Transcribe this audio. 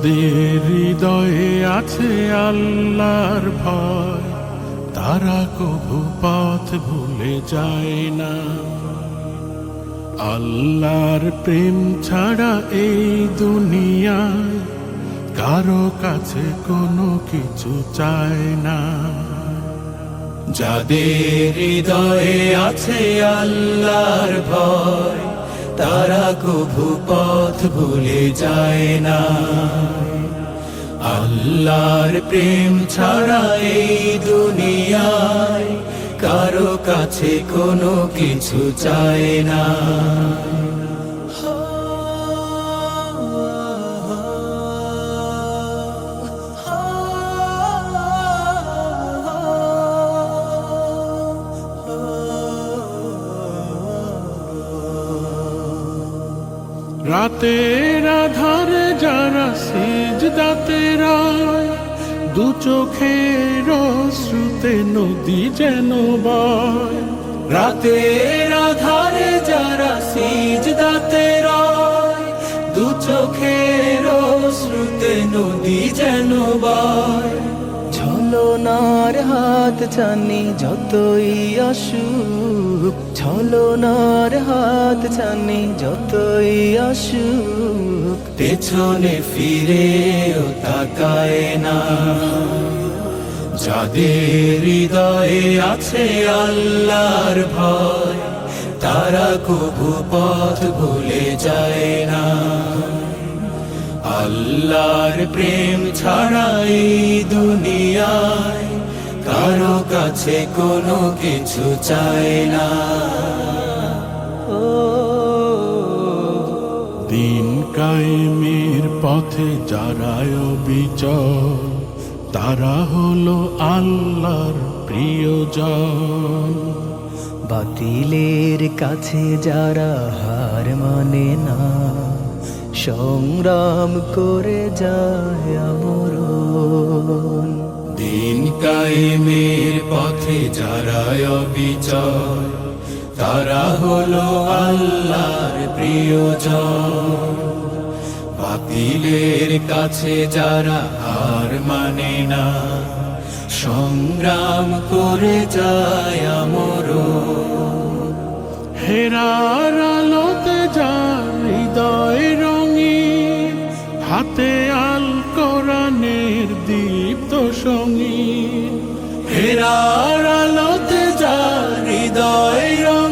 যাদের হৃদয়ে আছে আল্লাহর ভয়, তারা কভু পথ ভুলে যায় না। আল্লাহর প্রেম ছাড়া এই দুনিয়ায় কারো কাছে কোনো কিছু চায় না। যাদের হৃদয়ে আছে আল্লাহর ভয়, তারা কভু পথ ভুলে যায় না। আল্লাহর প্রেম ছাড়া এই দুনিয়ায় কারো কাছে কোনো কিছু চায় না। রাতের আধারে যারা সিজদাতে রয়, দু চোখের অশ্রুতে নদী যেন বয়। রাতের আধারে যারা সিজদাতে রয়, দু চোখের অশ্রুতে নদী যেন বয়। ছলনার হাত ছানি যতই আসুক, ছলনার হাত ছানি যতই আসুক, পেছনে ফিরেও তাকায় না। যাদের হৃদয়ে আছে আল্লাহর ভয়, তারা কভু পথ ভুলে যায় না। আল্লাহর প্রেম ছাড়া এই দুনিয়ায় কারো কাছে কোনো কিছু চায় না। দিন কায়েমের পথে যারা অবিচল, তারা হলো আল্লাহর প্রিয়জন। বাতিলের কাছে যারা হার মানে না, সংগ্রাম করে যায় আমরণ। দিন কায়েমের পথে যারা অবিচল, তারা হলো আল্লাহর প্রিয়জন। বাতিলের কাছে যারা হার মানে না, সংগ্রাম করে যায় আমরণ। হেরার আলোতে যার হৃদয় রঙিন, হাতে আল কোরআনের দীপ্ত সঙ্গীন। হেরার আলো